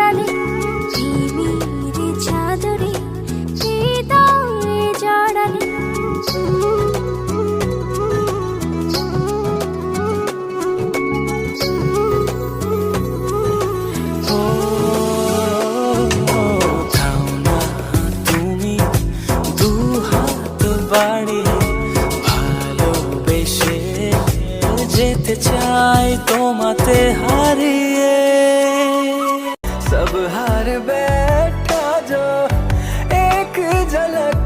আড়ালে ঝিমির চাদরে হৃদয়ে জড়ালে থাও না তুমি দু হাত বাড়িয়ে, ভালোবেসে যেতে চাই তোমাতে হারিয়ে। सब हार बैठा जो एक झलक